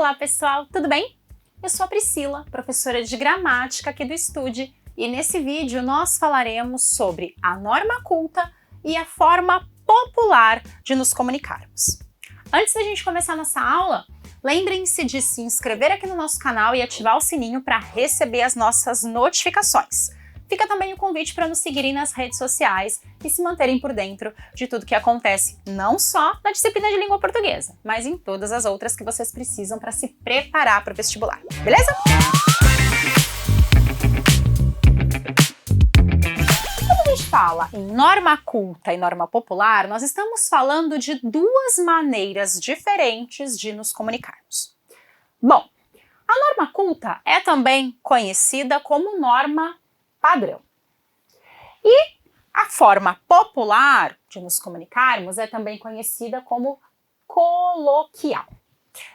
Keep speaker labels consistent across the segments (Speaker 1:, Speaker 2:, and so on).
Speaker 1: Olá pessoal, tudo bem? Eu sou a Priscila, professora de gramática aqui do Estude, e nesse vídeo nós falaremos sobre a norma culta e a forma popular de nos comunicarmos. Antes da gente começar nossa aula, lembrem-se de se inscrever aqui no nosso canal e ativar o sininho para receber as nossas notificações. Fica também o convite para nos seguirem nas redes sociais e se manterem por dentro de tudo que acontece, não só na disciplina de língua portuguesa, mas em todas as outras que vocês precisam para se preparar para o vestibular, beleza? Quando a gente fala em norma culta e norma popular, nós estamos falando de duas maneiras diferentes de nos comunicarmos. Bom, a norma culta é também conhecida como norma padrão. E a forma popular de nos comunicarmos é também conhecida como coloquial.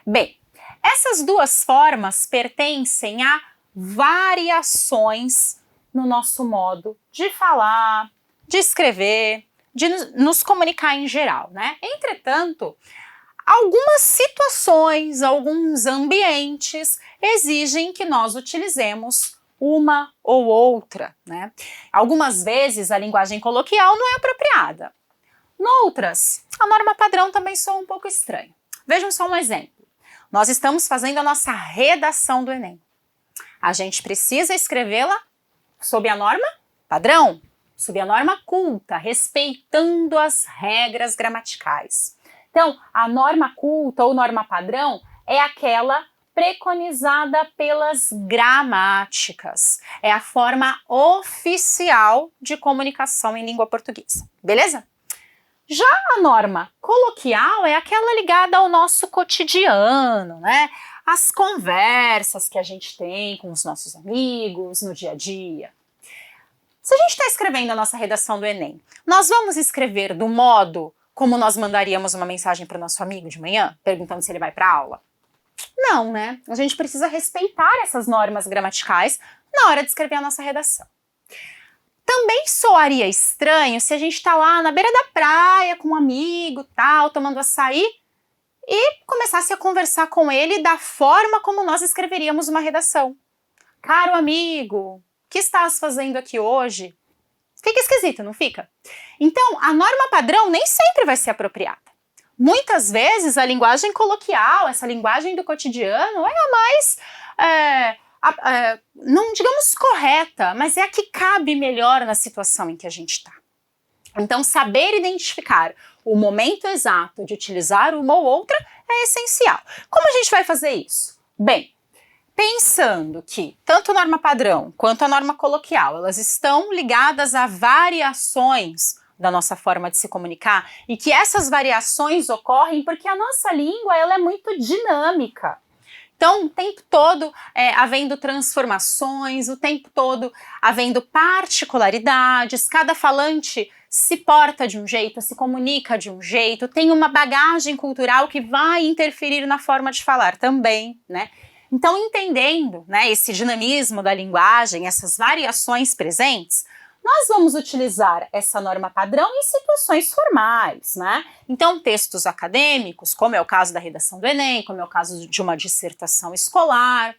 Speaker 1: Bem, essas duas formas pertencem a variações no nosso modo de falar, de escrever, de nos comunicar em geral, né? Entretanto, algumas situações, alguns ambientes exigem que nós utilizemos uma ou outra, né? Algumas vezes a linguagem coloquial não é apropriada. Noutras, a norma padrão também soa um pouco estranha. Vejam só um exemplo. Nós estamos fazendo a nossa redação do Enem. A gente precisa escrevê-la sob a norma padrão, sob a norma culta, respeitando as regras gramaticais. Então, a norma culta ou norma padrão é aquela preconizada pelas gramáticas. É a forma oficial de comunicação em língua portuguesa, beleza? Já a norma coloquial é aquela ligada ao nosso cotidiano, né? As conversas que a gente tem com os nossos amigos no dia a dia. Se a gente está escrevendo a nossa redação do Enem, nós vamos escrever do modo como nós mandaríamos uma mensagem para o nosso amigo de manhã, perguntando se ele vai para a aula? Não, né? A gente precisa respeitar essas normas gramaticais na hora de escrever a nossa redação. Também soaria estranho se a gente está lá na beira da praia com um amigo, tal, tomando açaí e começasse a conversar com ele da forma como nós escreveríamos uma redação. Caro amigo, o que estás fazendo aqui hoje? Fica esquisito, não fica? Então, a norma padrão nem sempre vai ser apropriada. Muitas vezes a linguagem coloquial, essa linguagem do cotidiano, é a mais, não digamos correta, mas é a que cabe melhor na situação em que a gente está. Então, saber identificar o momento exato de utilizar uma ou outra é essencial. Como a gente vai fazer isso? Bem, pensando que tanto a norma padrão quanto a norma coloquial, elas estão ligadas a variações da nossa forma de se comunicar e que essas variações ocorrem porque a nossa língua ela é muito dinâmica. Então, o tempo todo havendo transformações, o tempo todo havendo particularidades, cada falante se porta de um jeito, se comunica de um jeito, tem uma bagagem cultural que vai interferir na forma de falar também, né? Então, entendendo, né, esse dinamismo da linguagem, essas variações presentes, nós vamos utilizar essa norma padrão em situações formais, né? Então, textos acadêmicos, como é o caso da redação do Enem, como é o caso de uma dissertação escolar,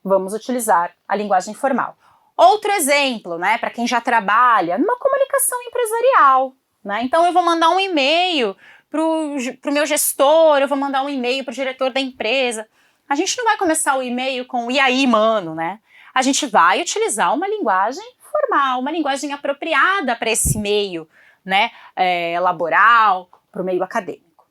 Speaker 1: vamos utilizar a linguagem formal. Outro exemplo, né, para quem já trabalha numa comunicação empresarial, né? Então, eu vou mandar um e-mail para o meu gestor, eu vou mandar um e-mail para o diretor da empresa. A gente não vai começar o e-mail com "e aí, mano", né? A gente vai utilizar uma linguagem formal, uma linguagem apropriada para esse meio, né, laboral, para o meio acadêmico.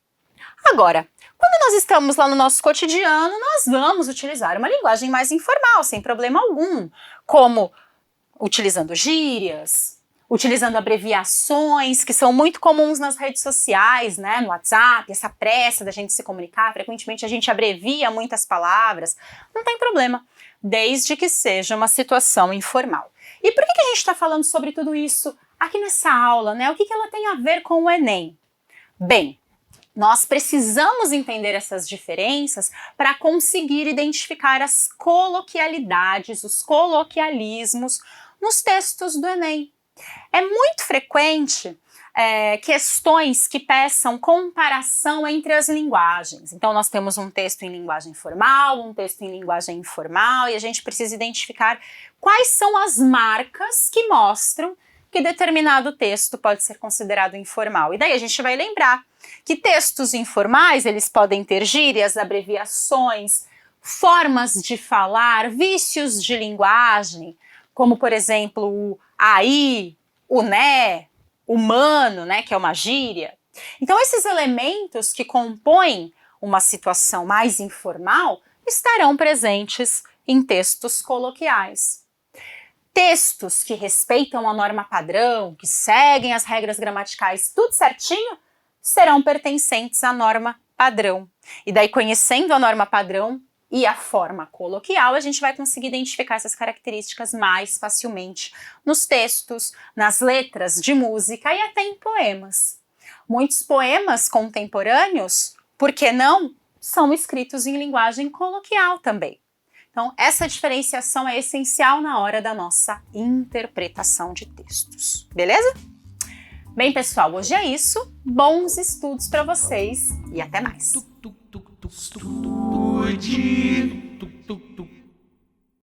Speaker 1: Agora, quando nós estamos lá no nosso cotidiano, nós vamos utilizar uma linguagem mais informal, sem problema algum, como utilizando gírias, utilizando abreviações, que são muito comuns nas redes sociais, né, no WhatsApp, essa pressa da gente se comunicar, frequentemente a gente abrevia muitas palavras, não tem problema, desde que seja uma situação informal. E por que a gente está falando sobre tudo isso aqui nessa aula, né? O que ela tem a ver com o Enem? Bem, nós precisamos entender essas diferenças para conseguir identificar as coloquialidades, os coloquialismos nos textos do Enem. É muito frequente questões que peçam comparação entre as linguagens. Então, nós temos um texto em linguagem formal, um texto em linguagem informal, e a gente precisa identificar quais são as marcas que mostram que determinado texto pode ser considerado informal. E daí a gente vai lembrar que textos informais, eles podem ter gírias, abreviações, formas de falar, vícios de linguagem, como, por exemplo, o aí, o né, o mano, né, que é uma gíria. Então, esses elementos que compõem uma situação mais informal estarão presentes em textos coloquiais. Textos que respeitam a norma padrão, que seguem as regras gramaticais tudo certinho, serão pertencentes à norma padrão. E daí, conhecendo a norma padrão e a forma coloquial, a gente vai conseguir identificar essas características mais facilmente nos textos, nas letras de música e até em poemas. Muitos poemas contemporâneos, por que não, são escritos em linguagem coloquial também. Então, essa diferenciação é essencial na hora da nossa interpretação de textos, beleza? Bem, pessoal, hoje é isso. Bons estudos para vocês e até mais.